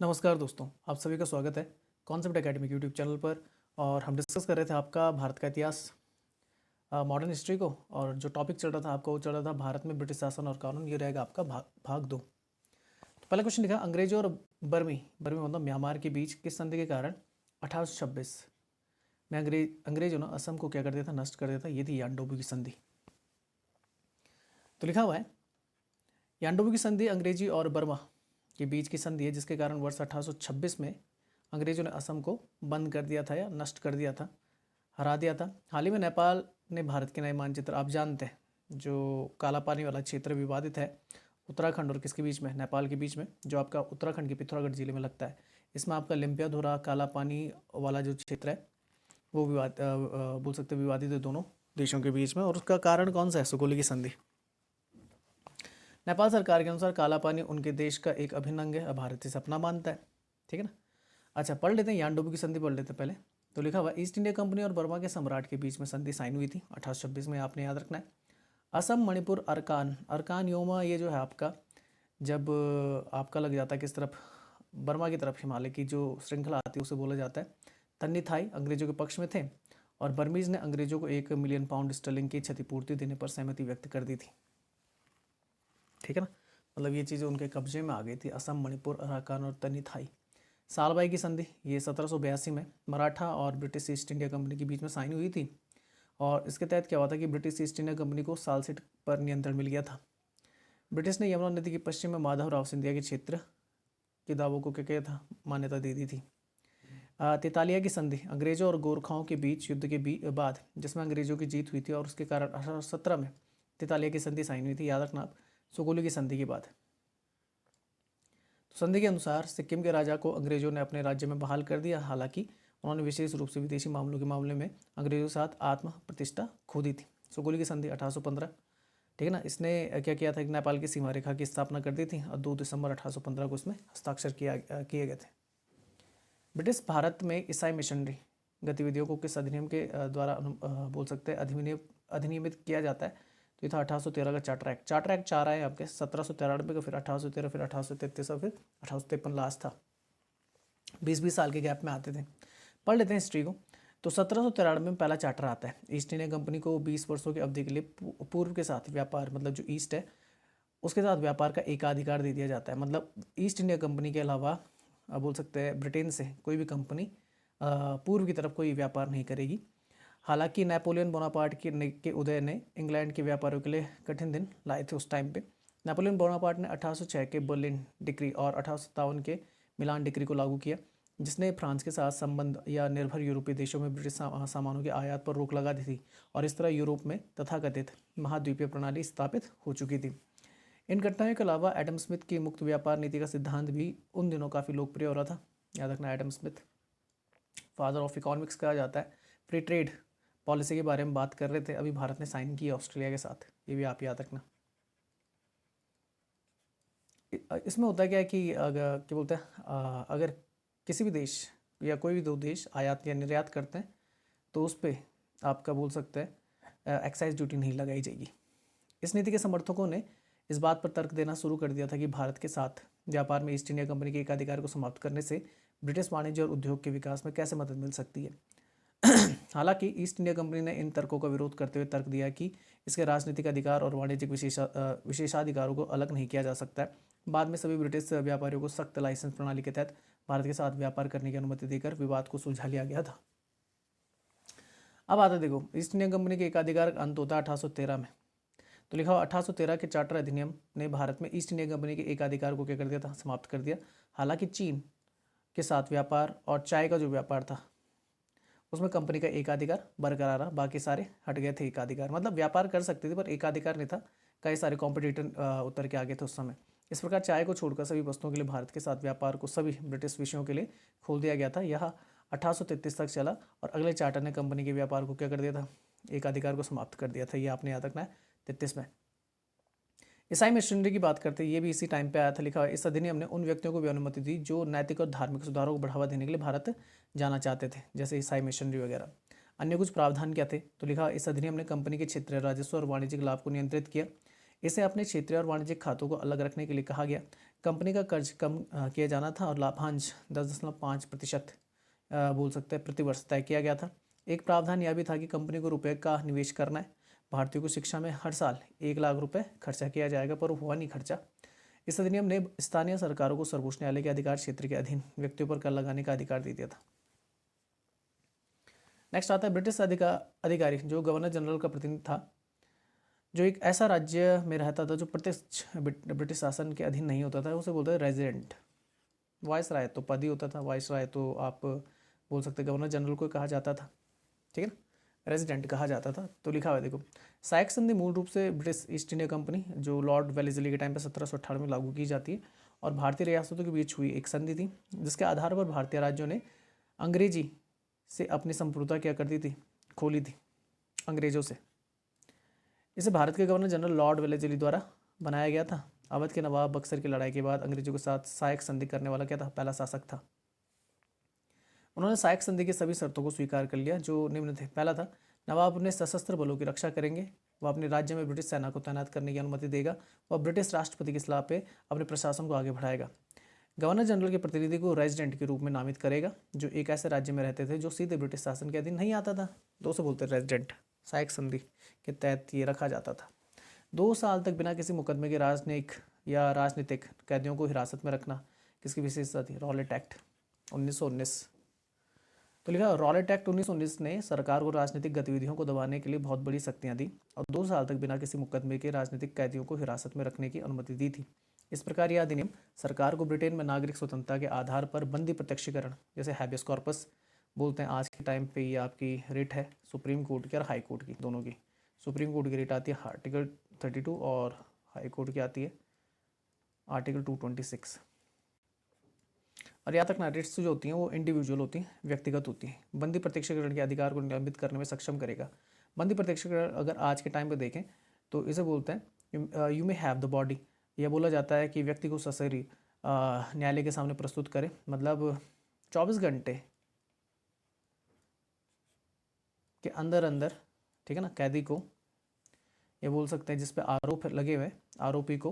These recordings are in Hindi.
नमस्कार दोस्तों, आप सभी का स्वागत है कॉन्सेप्ट एकेडमी यूट्यूब चैनल पर। और हम डिस्कस कर रहे थे आपका भारत का इतिहास, मॉडर्न हिस्ट्री को। और जो टॉपिक चल रहा था आपका वो चल रहा था भारत में ब्रिटिश शासन और कानून। ये रहेगा आपका भाग 2। तो पहला क्वेश्चन लिखा, अंग्रेजों और बर्मी बर्मी मतलब म्यांमार के बीच किस संधि के कारण 1826 में अंग्रेजों ने असम को क्या कर दिया था, नष्ट कर दिया था। ये थी यानडोबू की संधि। तो लिखा हुआ है यानडोबू की संधि अंग्रेजी और बर्मा के बीच की संधि है, जिसके कारण वर्ष 1826 में अंग्रेजों ने असम को बंद कर दिया था या नष्ट कर दिया था, हरा दिया था। हाल ही में नेपाल ने भारत के नए मानचित्र, आप जानते हैं जो काला पानी वाला क्षेत्र विवादित है उत्तराखंड और किसके बीच में, नेपाल के बीच में, जो आपका उत्तराखंड के पिथौरागढ़ जिले में लगता है। इसमें आपका लिम्पियाधुरा काला पानी वाला जो क्षेत्र है वो बोल सकते हैं विवादित है दोनों देशों के बीच में। और उसका कारण कौन सा है, सुगोली की संधि। नेपाल सरकार के अनुसार काला पानी उनके देश का एक अभिन्न अंग है, भारत इसे अपना मानता है। ठीक है ना। अच्छा, पढ़ लेते हैं यानडोबू की संधि, पढ़ लेते हैं पहले। तो लिखा हुआ ईस्ट इंडिया कंपनी और बर्मा के सम्राट के बीच में संधि साइन हुई थी 1826 में, आपने याद रखना है। असम, मणिपुर, अरकान अरकान योमा, ये जो है आपका जब आपका लग जाता है किस तरफ, बर्मा की तरफ, हिमालय की जो श्रृंखला आती है उसे बोला जाता है। तन्नीथाई अंग्रेजों के पक्ष में थे और बर्मीज ने अंग्रेजों को 1 मिलियन पाउंड स्टर्लिंग की क्षतिपूर्ति देने पर सहमति व्यक्त कर दी थी। ठीक है ना, मतलब ये चीज़ें उनके कब्जे में आ गई थी, असम, मणिपुर, अराकान और तनिथाई। सालबाई की संधि ये 1782 में मराठा और ब्रिटिश ईस्ट इंडिया कंपनी के बीच में साइन हुई थी। और इसके तहत क्या हुआ था कि ब्रिटिश ईस्ट इंडिया कंपनी को सालसेट पर नियंत्रण मिल गया था। ब्रिटिश ने यमुना नदी के पश्चिम में माधवराव सिंधिया के क्षेत्र के दावों को क्या किया था, मान्यता दे दी थी। तितालिया की संधि अंग्रेजों और गोरखाओं के बीच युद्ध के बाद, जिसमें अंग्रेजों की जीत हुई थी और उसके कारण 1817 में तितालिया की संधि साइन हुई थी, याद रखना आप, सुगोली की संधि के बाद। तो संधि के अनुसार सिक्किम के राजा को अंग्रेजों ने अपने राज्य में बहाल कर दिया, हालांकि उन्होंने विशेष रूप से विदेशी मामलों के मामले में अंग्रेजों के साथ आत्म प्रतिष्ठा खो दी थी। सुगोली की संधि 1815, ठीक है ना। इसने क्या किया था कि नेपाल की सीमा रेखा की स्थापना कर दी थी और 2 दिसंबर 1815 को इसमें हस्ताक्षर किए गए थे। ब्रिटिश भारत में ईसाई मिशनरी गतिविधियों को किस अधिनियम के द्वारा बोल सकते हैं अधिनियमित किया जाता है। तो ये था 1813 का चार्टर एक्ट। चार्टर एक्ट 4 आए आपके 1793 का, फिर 1813, फिर 1833 और फिर 1853 लास्ट था। 20-20 साल के गैप में आते थे। पढ़ लेते हैं हिस्ट्री को। तो 1793 में पहला चार्टर आता है। ईस्ट इंडिया कंपनी को 20 वर्षों की अवधि के लिए पूर्व के साथ व्यापार, मतलब जो ईस्ट है उसके साथ व्यापार का एकाधिकार दे दिया जाता है। मतलब ईस्ट इंडिया कंपनी के अलावा बोल सकते हैं ब्रिटेन से कोई भी कंपनी पूर्व की तरफ कोई व्यापार नहीं करेगी। हालांकि नेपोलियन बोनापार्ट के उदय ने इंग्लैंड के व्यापारियों के लिए कठिन दिन लाए थे उस टाइम पे। नेपोलियन बोनापार्ट ने 1806 के बर्लिन डिक्री और 1857 के मिलान डिक्री को लागू किया, जिसने फ्रांस के साथ संबंध या निर्भर यूरोपीय देशों में ब्रिटिश सामानों के आयात पर रोक लगा दी थी। और इस तरह यूरोप में तथाकथित महाद्वीपीय प्रणाली स्थापित हो चुकी थी। इन घटनाओं के अलावा एडम स्मिथ की मुक्त व्यापार नीति का सिद्धांत भी उन दिनों काफ़ी लोकप्रिय हो रहा था। याद रखना, Adam Smith father of economics कहा जाता है। फ्री ट्रेड पॉलिसी के बारे में बात कर रहे थे, अभी भारत ने साइन किया ऑस्ट्रेलिया के साथ, ये भी आप याद रखना। इसमें होता है क्या है कि अगर क्या बोलते हैं, अगर किसी भी देश या कोई भी दो देश आयात या निर्यात करते हैं तो उस पर आपका बोल सकते हैं एक्साइज ड्यूटी नहीं लगाई जाएगी। इस नीति के समर्थकों ने इस बात पर तर्क देना शुरू कर दिया था कि भारत के साथ व्यापार में ईस्ट इंडिया कंपनी के एकाधिकार को समाप्त करने से ब्रिटिश वाणिज्य और उद्योग के विकास में कैसे मदद मिल सकती है। हालांकि ईस्ट इंडिया कंपनी ने इन तर्कों का विरोध करते हुए तर्क दिया कि इसके राजनीतिक अधिकार और वाणिज्यिक विशेषाधिकारों को अलग नहीं किया जा सकता है। बाद में सभी ब्रिटिश व्यापारियों को सख्त लाइसेंस प्रणाली के तहत भारत के साथ व्यापार करने की अनुमति देकर विवाद को सुलझा लिया गया था। अब आता देखो, ईस्ट इंडिया कंपनी के एकाधिकार अंत होता है 1813 में। तो लिखा हुआ 1813 के चार्टर अधिनियम ने भारत में ईस्ट इंडिया कंपनी के एकाधिकार को क्या कर दिया था, समाप्त कर दिया। हालांकि चीन के साथ व्यापार और चाय का जो व्यापार था उसमें कंपनी का एकाधिकार बरकरार रहा, बाकी सारे हट गए थे एकाधिकार। मतलब व्यापार कर सकते थे पर एकाधिकार नहीं था, कई सारे कॉम्पिटिटर उतर के आ गए थे उस समय। इस प्रकार चाय को छोड़कर सभी वस्तुओं के लिए भारत के साथ व्यापार को सभी ब्रिटिश विषयों के लिए खोल दिया गया था। यह 1833 तक चला और अगले चार्टर ने कंपनी के व्यापार को क्या कर दिया था, एकाधिकार को समाप्त कर दिया था। ये आपने याद रखना है 33 में। ईसाई मिशनरी की बात करते हैं, ये भी इसी टाइम पे आया था। लिखा हुआ इस अधिनियम ने उन व्यक्तियों को भी अनुमति दी जो नैतिक और धार्मिक सुधारों को बढ़ावा देने के लिए भारत जाना चाहते थे, जैसे ईसाई मिशनरी वगैरह। अन्य कुछ प्रावधान क्या थे, तो लिखा इस अधिनियम ने कंपनी के क्षेत्रीय राजस्व और वाणिज्यिक लाभ को नियंत्रित किया। इसे अपने क्षेत्रीय और वाणिज्यिक खातों को अलग रखने के लिए कहा गया। कंपनी का कर्ज कम किया जाना था और लाभांश 10.5% बोल सकते हैं प्रति वर्ष तय किया गया था। एक प्रावधान यह भी था कि कंपनी को रुपए का निवेश करना है। भारतीयों को शिक्षा में हर साल 1 लाख रुपए खर्चा किया जाएगा, पर हुआ नहीं खर्चा। इस अधिनियम ने स्थानीय सरकारों को सर्वोच्च न्यायालय के अधिकार क्षेत्र के अधीन व्यक्तियों पर कर लगाने का अधिकार दे दिया था। नेक्स्ट आता है ब्रिटिश अधिकारी जो गवर्नर जनरल का प्रतिनिधि था, जो एक ऐसा राज्य में रहता था जो प्रत्यक्ष ब्रिटिश शासन के अधीन नहीं होता था, उसे बोलते हैं रेजिडेंट। वाइस राय तो पद ही होता था, वाइस राय तो आप बोल सकते गवर्नर जनरल को कहा जाता था, ठीक है ना, रेजिडेंट कहा जाता था। तो लिखा हुआ है देखो, साइक संधि मूल रूप से ब्रिटिश ईस्ट इंडिया कंपनी जो लॉर्ड वेलेस्ली के टाइम पे 1798 में लागू की जाती है और भारतीय रियासतों के बीच हुई एक संधि थी, जिसके आधार पर भारतीय राज्यों ने अंग्रेजी से अपनी संप्रभुता क्या कर दी थी, खोली थी अंग्रेजों से। इसे भारत के गवर्नर जनरल लॉर्ड वेलेस्ली द्वारा बनाया गया था। अवध के नवाब बक्सर की लड़ाई के बाद अंग्रेजों के साथ साइक संधि करने वाला क्या था, पहला शासक था। उन्होंने साइक संधि की सभी शर्तों को स्वीकार कर लिया जो निम्न थे। पहला था, नवाब अपने सशस्त्र बलों की रक्षा करेंगे, वह अपने राज्य में ब्रिटिश सेना को तैनात करने की अनुमति देगा, वह ब्रिटिश राष्ट्रपति की सलाह पे अपने प्रशासन को आगे बढ़ाएगा। गवर्नर जनरल के प्रतिनिधि को रेजिडेंट के रूप में नामित करेगा, जो एक ऐसे राज्य में रहते थे जो सीधे ब्रिटिश शासन के अधीन नहीं आता था, तो उसे बोलते रेजिडेंट। साइक संधि के तहत ये रखा जाता था। 2 साल तक बिना किसी मुकदमे के राजनीतिक कैदियों को हिरासत में रखना किसकी विशेषता थी, रॉलेट एक्ट 1919। तो लिखा रॉलेट एक्ट 1919 ने सरकार को राजनीतिक गतिविधियों को दबाने के लिए बहुत बड़ी शक्तियां दी और 2 साल तक बिना किसी मुकदमे के राजनीतिक कैदियों को हिरासत में रखने की अनुमति दी थी। इस प्रकार यह अधिनियम सरकार को ब्रिटेन में नागरिक स्वतंत्रता के आधार पर बंदी प्रत्यक्षीकरण, जैसे हैबियस कॉर्पस बोलते हैं आज के टाइम पे, ये आपकी रिट है सुप्रीम कोर्ट की और हाई कोर्ट की, दोनों की। सुप्रीम कोर्ट की रिट आती है आर्टिकल 32 और हाई कोर्ट की आती है आर्टिकल 226। और यहाँ तक ना रिट्स जो होती हैं वो इंडिविजुअल होती हैं, व्यक्तिगत होती हैं। बंदी प्रत्यक्षीकरण के अधिकार को निलंबित करने में सक्षम करेगा। बंदी प्रत्यक्षीकरण अगर आज के टाइम पे देखें तो इसे बोलते हैं you may have the body. यह बोला जाता है कि व्यक्ति को सशरीर न्यायालय के सामने प्रस्तुत करे, मतलब 24 घंटे के अंदर अंदर, ठीक है ना, कैदी को ये बोल सकते हैं जिस पे आरोप लगे हुए आरोपी को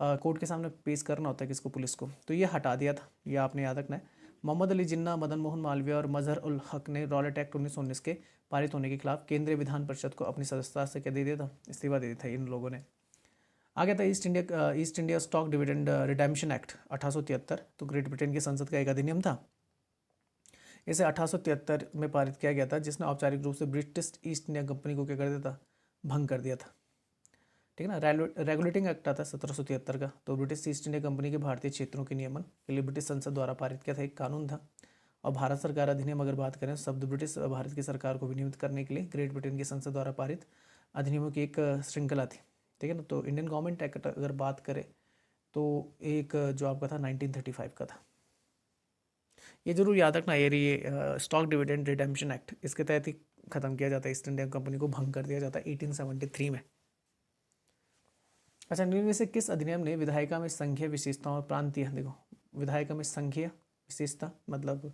कोर्ट के सामने पेश करना होता है, किसको, पुलिस को। तो ये हटा दिया था, ये आपने याद रखना है। मोहम्मद अली जिन्ना, मदन मोहन मालवीय और मजहर उल हक ने रॉलेट एक्ट 1919 के पारित होने के खिलाफ केंद्रीय विधान परिषद को अपनी सदस्यता से क्या दे दिया था, इस्तीफा दे दिया था इन लोगों ने। आगे था east India stock dividend redemption act 1873। तो ग्रेट ब्रिटेन की संसद का एक अधिनियम था, इसे 1873 में पारित किया गया था, जिसने औपचारिक रूप से ब्रिटिश ईस्ट इंडिया कंपनी को क्या कर दिया था, भंग कर दिया था, ठीक है ना। रेगुलेटिंग एक्ट आता है 1773 का, तो ब्रिटिश ईस्ट इंडिया कंपनी के भारतीय क्षेत्रों के नियमन के लिए ब्रिटिश संसद द्वारा पारित किया था, एक कानून था। और भारत सरकार अधिनियम अगर बात करें, शब्द ब्रिटिश भारत की सरकार को विनियमित करने के लिए ग्रेट ब्रिटेन की संसद द्वारा पारित अधिनियमों की एक श्रृंखला थी, ठीक है ना। तो इंडियन गवर्नमेंट एक्ट अगर बात करें तो एक जो आपका था 1935 का था। ये जरूर याद रखना, ये स्टॉक डिविडेंड रिडेम्पशन एक्ट, इसके तहत ही खत्म किया जाता है, ईस्ट इंडिया कंपनी को भंग कर दिया जाता है 1873 में। अच्छा, निम्न में से किस अधिनियम ने विधायिका में संघीय विशेषता और प्रांतीय, देखो विधायिका में संघीय विशेषता मतलब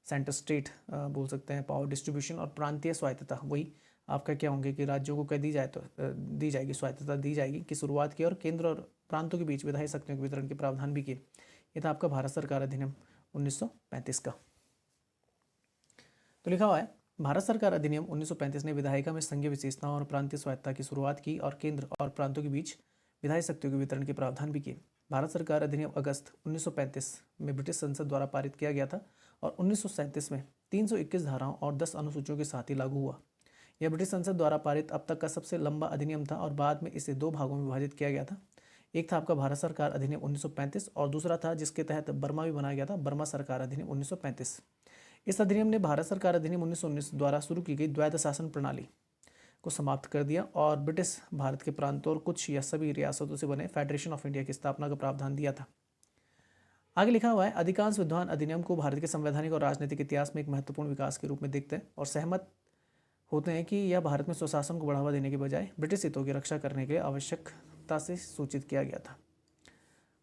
सेंटर स्टेट बोल सकते हैं, पावर डिस्ट्रीब्यूशन, और प्रांतीय स्वायत्तता वही आपका क्या होंगे कि राज्यों को क्या दी जाए तो दी जाएगी, स्वायत्तता दी जाएगी की शुरुआत की, और केंद्र और प्रांतों के बीच विधायी शक्तियों के वितरण के प्रावधान भी किए। ये था आपका भारत सरकार अधिनियम 1935 का। तो लिखा हुआ है, भारत सरकार अधिनियम 1935 ने विधायिका में संघीय विशेषताओं और प्रांतीय स्वायत्तता की शुरुआत की और केंद्र और प्रांतों के बीच विधायी शक्तियों के वितरण के प्रावधान भी किए। भारत सरकार अधिनियम अगस्त 1935 में ब्रिटिश संसद द्वारा पारित किया गया था और 1937 में 321 धाराओं और 10 अनुसूचियों के साथ ही लागू हुआ। यह ब्रिटिश संसद द्वारा पारित अब तक का सबसे लंबा अधिनियम था और बाद में इसे 2 भागों में विभाजित किया गया था। एक था आपका भारत सरकार अधिनियम 1935 और दूसरा था जिसके तहत बर्मा भी बनाया गया था, बर्मा सरकार अधिनियम 1935। इस अधिनियम ने भारत सरकार अधिनियम 1919 द्वारा शुरू की गई द्वैध शासन प्रणाली को समाप्त कर दिया और ब्रिटिश भारत के प्रांतों और कुछ या सभी रियासतों से बने फेडरेशन ऑफ इंडिया की स्थापना का प्रावधान दिया था। आगे लिखा हुआ है, अधिकांश विद्वान अधिनियम को भारत के संवैधानिक और राजनीतिक इतिहास में एक महत्वपूर्ण विकास के रूप में देखते हैं और सहमत होते हैं कि यह भारत में स्वशासन को बढ़ावा देने के बजाय ब्रिटिश हितों की रक्षा करने के लिए आवश्यकता से सूचित किया गया था।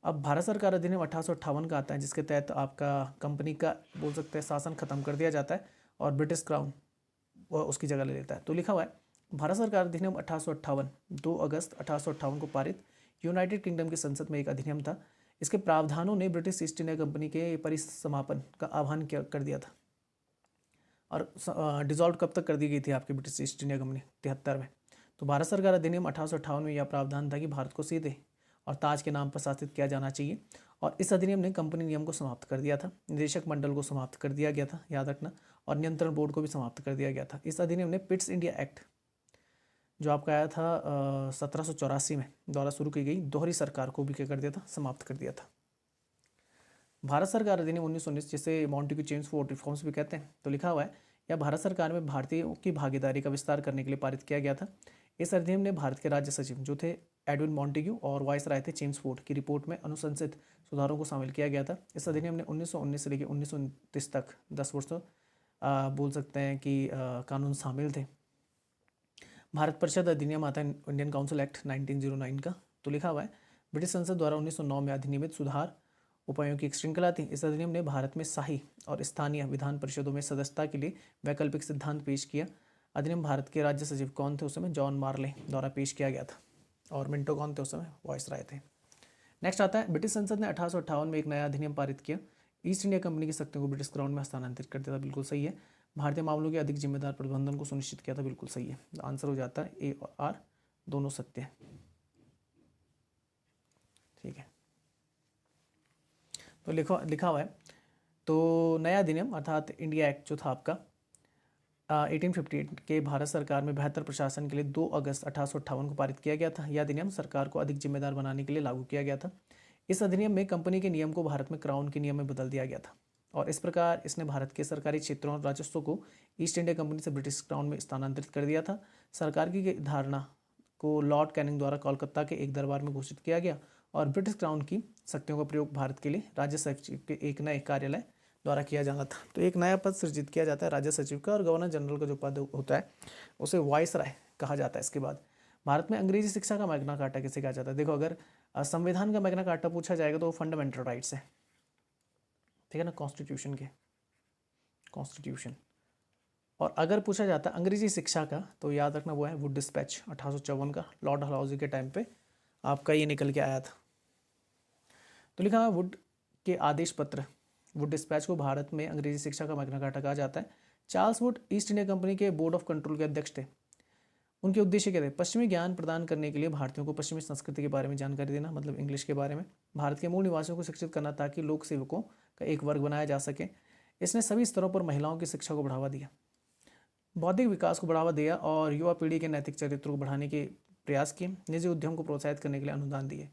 अब भारत सरकार अधिनियम 1858 का आता है, जिसके तहत आपका कंपनी का बोल सकते हैं शासन खत्म कर दिया जाता है और ब्रिटिश क्राउन वह उसकी जगह ले लेता है। तो लिखा हुआ है, भारत सरकार अधिनियम 1858 2 अगस्त 1858 को पारित यूनाइटेड किंगडम की संसद में एक अधिनियम था। इसके प्रावधानों ने ब्रिटिश ईस्ट इंडिया कंपनी के परिसमापन का आह्वान कर दिया था। और डिसॉल्व कब तक कर दी गई थी आपकी ब्रिटिश ईस्ट इंडिया कंपनी? 73 में। तो भारत सरकार अधिनियम 1858 में यह प्रावधान था कि भारत को सीधे और ताज के नाम पर शासित किया जाना चाहिए, और इस अधिनियम ने कंपनी नियम को समाप्त कर दिया था। निदेशक मंडल को समाप्त कर दिया गया था, याद रखना, और नियंत्रण बोर्ड को भी समाप्त कर दिया गया था। इस अधिनियम ने पिट्स इंडिया एक्ट जो आपका आया था 1784 में द्वारा शुरू की गई दोहरी सरकार को भी क्या कर दिया था? समाप्त कर दिया था। भारत सरकार अधिनियम 1919, जिसे मॉन्टेग्यू चेम्सफोर्ड रिफॉर्म्स भी कहते हैं, तो लिखा हुआ है, यह भारत सरकार में भारतीयों की भागीदारी का विस्तार करने के लिए पारित किया गया था। इस अधिनियम ने भारत के राज्य सचिव जो थे एडविन मॉन्टेग्यू और वाइसराय थे चेम्सफोर्ड की रिपोर्ट में अनुशंसित सुधारों को शामिल किया गया था। इस अधिनियम ने 1919 से लेकर 1929 तक 10 वर्षों बोल सकते हैं कि कानून शामिल थे। भारत परिषद अधिनियम आता है इंडियन काउंसिल एक्ट 1909 का, तो लिखा हुआ है, ब्रिटिश संसद द्वारा 1909 में अधिनियमित सुधार उपायों की एक श्रृंखला थी। इस अधिनियम ने भारत में शाही और स्थानीय विधान परिषदों में सदस्यता के लिए वैकल्पिक सिद्धांत पेश किया। अधिनियम भारत के राज्य सचिव कौन थे उस समय? जॉन मार्ले द्वारा पेश किया गया था, और मिंटो कौन थे उस समय? वाइसराय थे। नेक्स्ट आता है, ब्रिटिश संसद ने 1858 में एक नया अधिनियम पारित किया। ईस्ट इंडिया कंपनी की शक्तियों को ब्रिटिश क्राउन में हस्तांतरित कर दिया था, बिल्कुल सही है। भारतीय मामलों के अधिक जिम्मेदार प्रबंधन को सुनिश्चित किया था, बिल्कुल सही है। आंसर हो जाता है ए और आर, दोनों सत्य है। ठीक है, तो लिखा हुआ है, तो नया अधिनियम अर्थात इंडिया एक्ट जो था आपका 1858 के भारत सरकार में बेहतर प्रशासन के लिए 2 अगस्त 1858 को पारित किया गया था। यह अधिनियम सरकार को अधिक जिम्मेदार बनाने के लिए लागू किया गया था। इस अधिनियम में कंपनी के नियम को भारत में क्राउन के नियम में बदल दिया गया था, और इस प्रकार इसने भारत के सरकारी क्षेत्रों और राजस्व को ईस्ट इंडिया कंपनी से ब्रिटिश क्राउन में स्थानांतरित कर दिया था। सरकार की धारणा को लॉर्ड कैनिंग द्वारा कोलकाता के एक दरबार में घोषित किया गया, और ब्रिटिश क्राउन की शक्तियों का प्रयोग भारत के लिए राज्य सचिव के एक नए कार्यालय द्वारा किया जाना था। तो एक नया पद सृजित किया जाता है राज्य सचिव का, और गवर्नर जनरल का जो पद होता है उसे वाइसराय कहा जाता है। इसके बाद भारत में अंग्रेजी शिक्षा का मैग्ना कार्टा किसे कहा जाता है? देखो, अगर संविधान का मैग्ना कार्टा पूछा जाएगा तो वो फंडामेंटल राइट्स है, ठीक है ना, कॉन्स्टिट्यूशन के, कॉन्स्टिट्यूशन। और अगर पूछा जाता है अंग्रेजी शिक्षा का, तो याद रखना वो है वुड डिस्पैच 1854 का, लॉर्ड डलहौजी के टाइम पे आपका ये निकल के आया था। तो लिखा है वुड के आदेश पत्र, वुड डिस्पैच को भारत में अंग्रेजी शिक्षा का मैग्ना कार्टा कहा जाता है। Charles Wood east India company के बोर्ड ऑफ कंट्रोल के अध्यक्ष थे। उनके उद्देश्य क्या थे? पश्चिमी ज्ञान प्रदान करने के लिए भारतीयों को पश्चिमी संस्कृति के बारे में जानकारी देना, मतलब इंग्लिश के बारे में, भारत के मूल निवासियों को शिक्षित करना ताकि लोक सेवकों का एक वर्ग बनाया जा सके। इसने सभी स्तरों पर महिलाओं की शिक्षा को बढ़ावा दिया, बौद्धिक विकास को बढ़ावा दिया, और युवा पीढ़ी के नैतिक चरित्र को बढ़ाने के प्रयास किए। निजी उद्यम को प्रोत्साहित करने के लिए अनुदान दिए।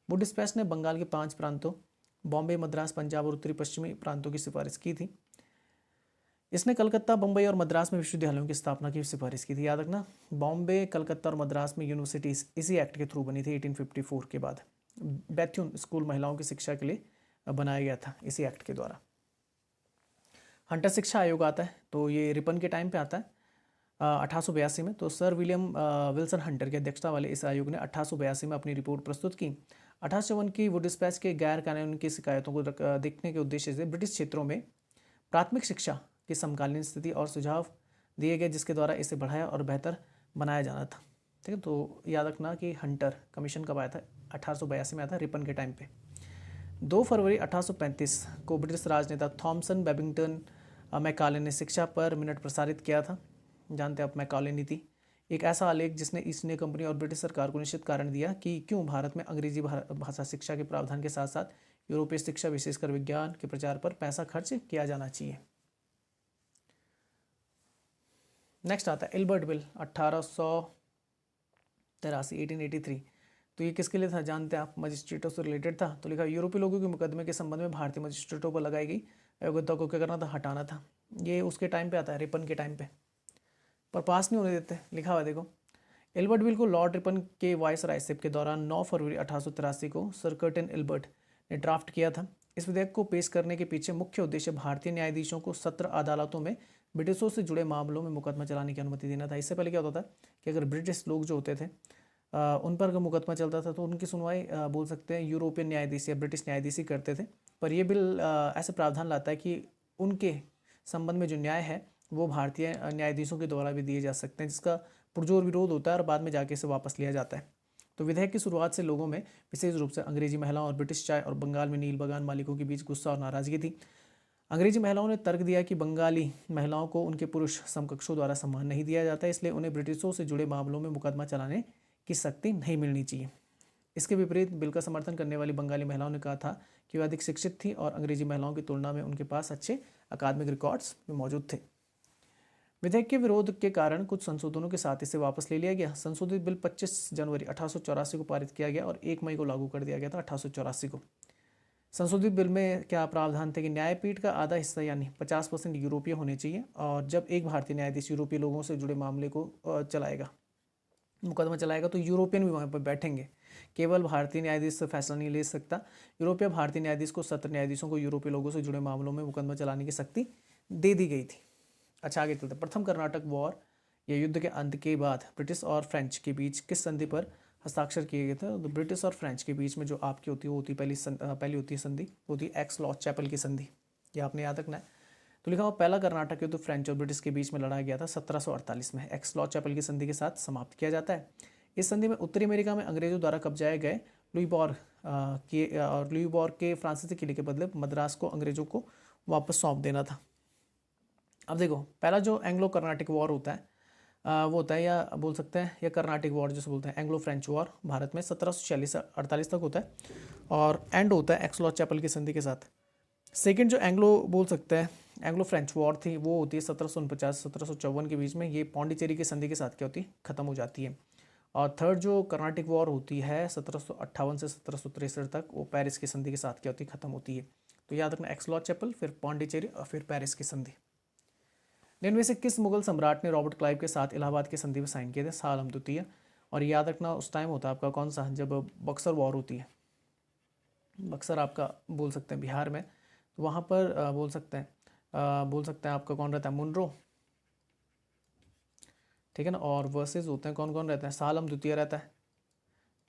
वुड डिस्पैच ने बंगाल के 5 प्रांतों बॉम्बे, मद्रास, पंजाब और उत्तरी पश्चिमी प्रांतों की सिफारिश की थी। इसने कलकत्ता, बम्बई और मद्रास में विश्वविद्यालयों की स्थापना की सिफारिश की थी। याद रखना, बॉम्बे, कलकत्ता और मद्रास में यूनिवर्सिटीज इसी एक्ट के थ्रू बनी थी 1854 के बाद। बैथ्यून स्कूल महिलाओं की शिक्षा के लिए बनाया गया था इसी एक्ट के द्वारा। हंटर शिक्षा आयोग आता है, तो ये रिपन के टाइम पे आता है 1882 में। तो सर विलियम विल्सन हंटर की अध्यक्षता वाले इस आयोग ने 1882 में अपनी रिपोर्ट प्रस्तुत की। 1854 की वुड डिस्पैच के गैर कानूनी की शिकायतों को देखने के उद्देश्य से ब्रिटिश क्षेत्रों में प्राथमिक शिक्षा की समकालीन स्थिति और सुझाव दिए गए, जिसके द्वारा इसे बढ़ाया और बेहतर बनाया जाना था। ठीक है, तो याद रखना कि हंटर कमीशन कब आया था? 1882 में आया था, रिपन के टाइम पे। 2 फरवरी 1835 को ब्रिटिश राजनेता थॉमसन बेबिंगटन मैकाले ने शिक्षा पर मिनट प्रसारित किया था। जानते हैं आप मैकाले नीति, एक ऐसा आलेख जिसने ईस्ट इंडिया कंपनी और ब्रिटिश सरकार को निश्चित कारण दिया कि क्यों भारत में अंग्रेजी भाषा शिक्षा के प्रावधान के साथ साथ यूरोपीय शिक्षा विशेषकर विज्ञान के प्रचार पर पैसा खर्च किया जाना चाहिए। नेक्स्ट आता है एल्बर्ट बिल 1883। तो ये किसके लिए था जानते हैं आप? मजिस्ट्रेटों से रिलेटेड था। तो लिखा यूरोपीय लोगों के मुकदमे के संबंध में भारतीय मजिस्ट्रेटों पर लगाई गई अयोग्यता को क्या करना था? हटाना था। ये उसके टाइम पे आता है, रिपन के टाइम पे, पर पास नहीं होने देते। लिखा हुआ देखो, एल्बर्ट बिल को लॉर्ड रिपन के वाइसरायशिप के दौरान 9 फरवरी 1883 को सर कर्टिन एल्बर्ट ने ड्राफ्ट किया था। इस विधेयक को पेश करने के पीछे मुख्य उद्देश्य भारतीय न्यायाधीशों को सत्र अदालतों में ब्रिटिशों से जुड़े मामलों में मुकदमा चलाने की अनुमति देना था। इससे पहले क्या होता था कि अगर ब्रिटिश लोग जो होते थे उन पर अगर मुकदमा चलता था तो उनकी सुनवाई बोल सकते हैं यूरोपियन न्यायाधीश या ब्रिटिश न्यायाधीश ही करते थे। पर यह बिल ऐसे प्रावधान लाता है कि उनके संबंध में जो न्याय है वो भारतीय न्यायाधीशों के द्वारा भी दिए जा सकते हैं, जिसका पुरजोर विरोध होता है और बाद में जाके इसे वापस लिया जाता है। तो विधेयक की शुरुआत से लोगों में विशेष रूप से अंग्रेजी महिलाओं और ब्रिटिश चाय और बंगाल में नील बगान मालिकों के बीच गुस्सा और नाराजगी थी। अंग्रेजी महिलाओं ने तर्क दिया कि बंगाली महिलाओं को उनके पुरुष समकक्षों द्वारा सम्मान नहीं दिया जाता, इसलिए उन्हें ब्रिटिशों से जुड़े मामलों में मुकदमा चलाने की शक्ति नहीं मिलनी चाहिए। इसके विपरीत बिल का समर्थन करने वाली बंगाली महिलाओं ने कहा था कि वे अधिक शिक्षित थी और अंग्रेजी महिलाओं की तुलना में उनके पास अच्छे अकादमिक रिकॉर्ड्स में मौजूद थे। विधेयक के विरोध के कारण कुछ संशोधनों के साथ इसे वापस ले लिया गया। संशोधित बिल 25 जनवरी 1884 को पारित किया गया और 1 मई को लागू कर दिया गया था 1884 को। संशोधित बिल में क्या प्रावधान थे कि न्यायपीठ का आधा हिस्सा यानी 50% यूरोपीय होने चाहिए, और जब एक भारतीय न्यायाधीश यूरोपीय लोगों से जुड़े मामले को मुकदमा चलाएगा तो यूरोपियन भी वहाँ पर बैठेंगे। केवल भारतीय न्यायाधीश से फैसला नहीं ले सकता। यूरोपीय भारतीय न्यायाधीश को सत्र न्यायाधीशों को यूरोपीय लोगों से जुड़े मामलों में मुकदमा चलाने की शक्ति दे दी गई थी। अच्छा, आगे चलते। प्रथम कर्नाटक वॉर या युद्ध के अंत के बाद ब्रिटिश और फ्रेंच के बीच किस संधि पर हस्ताक्षर किए गए थे? तो ब्रिटिश और फ्रेंच के बीच में जो आपकी होती है वो होती है पहली होती है संधि, होती है एक्स-लॉ-चैपल की संधि। ये आपने याद रखना है। तो लिखा हुआ पहला कर्नाटक युद्ध फ्रेंच और ब्रिटिश के बीच में लड़ा गया था 1748 में। एक्स-लॉ-चैपल की संधि के साथ समाप्त किया जाता है। इस संधि में उत्तरी अमेरिका में अंग्रेजों द्वारा कब्जाए गए लुईबोर के फ्रांसीसी किले के बदले मद्रास को अंग्रेजों को वापस सौंप देना था। अब देखो, पहला जो एंग्लो कर्नाटिक वॉर होता है वो होता है, या बोल सकते हैं या कर्नाटिक वॉर जिसे बोलते हैं, एंग्लो फ्रेंच वॉर भारत में 1746 से 48 तक होता है और एंड होता है एक्स-लॉ-चैपल की संधि के साथ। सेकंड जो एंग्लो बोल सकते हैं एंग्लो फ्रेंच वॉर थी वो होती है 1749 1754 के बीच में। ये पौंडीचेरी की संधि के साथ क्या होती है, खत्म हो जाती है। और थर्ड जो कर्नाटिक वॉर होती है 1758 से 1763 तक, वो पेरिस की संधि के साथ क्या होती है, खत्म होती है। तो याद रखना एक्स-लॉ-चैपल, फिर पौंडीचेरी और फिर पेरिस की संधि। निम्न में से किस मुगल सम्राट ने रॉबर्ट क्लाइव के साथ इलाहाबाद की संधि में साइन किए थे? शाह आलम द्वितीय। और याद रखना उस टाइम होता है आपका कौन सा, जब बक्सर वॉर होती है। बक्सर आपका बोल सकते हैं बिहार में, तो वहाँ पर बोल सकते हैं आपका कौन रहता है, मुनरो, ठीक है ना। और वर्सेस होते हैं कौन कौन रहता है, शाह आलम द्वितीय रहता है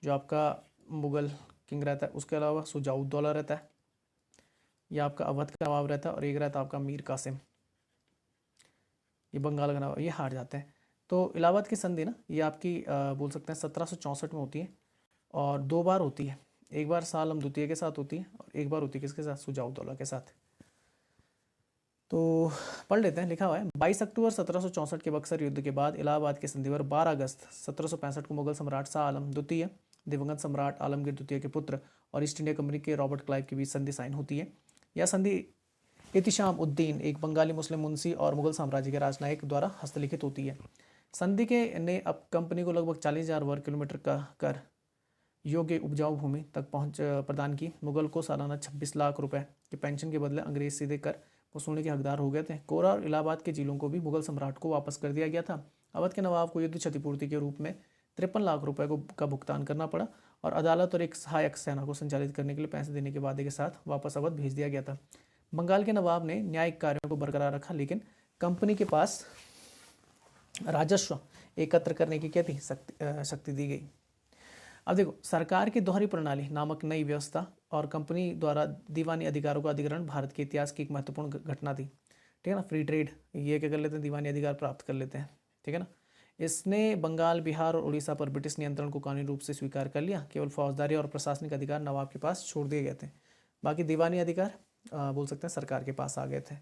जो आपका मुगल किंग रहता है। उसके अलावा शुजाउद्दौला रहता है, यह आपका अवध का नवाब रहता है। और एक रहता है आपका मीर कासिम, ये बंगाल का नवाब, ये हार जाते हैं। तो इलाहाबाद की संधि ना ये आपकी बोल सकते हैं 1764 में होती है और 2 बार होती है। एक बार शाह आलम द्वितीय के साथ होती है और एक बार होती है किसके साथ, शुजाउद्दौला के साथ। तो पढ़ लेते हैं। लिखा हुआ है 22 अक्टूबर 1764 के बक्सर युद्ध के बाद इलाहाबाद की संधि पर 12 अगस्त 1765 को मुगल सम्राट शाह आलम द्वितीय, दिवंगत सम्राट आलमगीर द्वितीय के पुत्र और ईस्ट इंडिया कंपनी के रॉबर्ट क्लाइव के बीच संधि साइन होती है। यह संधि इतिशाम उद्दीन, एक बंगाली मुस्लिम मुंशी और मुगल साम्राज्य के राजनायक द्वारा हस्तलिखित होती है। संधि के ने अब कंपनी को लगभग 40,000 वर्ग किलोमीटर का कर योग्य उपजाऊ भूमि तक पहुंच प्रदान की। मुगल को सालाना 26 लाख रुपए की पेंशन के बदले अंग्रेज सीधे कर वसूलने के हकदार हो गए थे। कोरा और इलाहाबाद के जिलों को भी मुगल सम्राट को वापस कर दिया गया था। अवध के नवाब को युद्ध क्षतिपूर्ति के रूप में 53 लाख रुपए का भुगतान करना पड़ा और अदालत और एक सहायक सेना को संचालित करने के लिए पैसे देने के वादे के साथ वापस अवध भेज दिया गया था। बंगाल के नवाब ने न्यायिक कार्यों को बरकरार रखा, लेकिन कंपनी के पास राजस्व एकत्र करने की क्या थी, शक्ति दी गई। अब देखो, सरकार की दोहरी प्रणाली नामक नई व्यवस्था और कंपनी द्वारा दीवानी अधिकारों का अधिग्रहण भारत के इतिहास की एक महत्वपूर्ण घटना थी, ठीक है ना। फ्री ट्रेड, ये क्या कर लेते हैं, दीवानी अधिकार प्राप्त कर लेते हैं, ठीक है ना। इसने बंगाल, बिहार और उड़ीसा पर ब्रिटिश नियंत्रण को कानूनी रूप से स्वीकार कर लिया। केवल फौजदारी और प्रशासनिक अधिकार नवाब के पास छोड़ दिए गए थे, बाकी दीवानी अधिकार बोल सकते हैं सरकार के पास आ गए थे।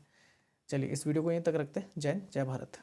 चलिए इस वीडियो को यहीं तक रखते हैं। जय हिंद, जय भारत।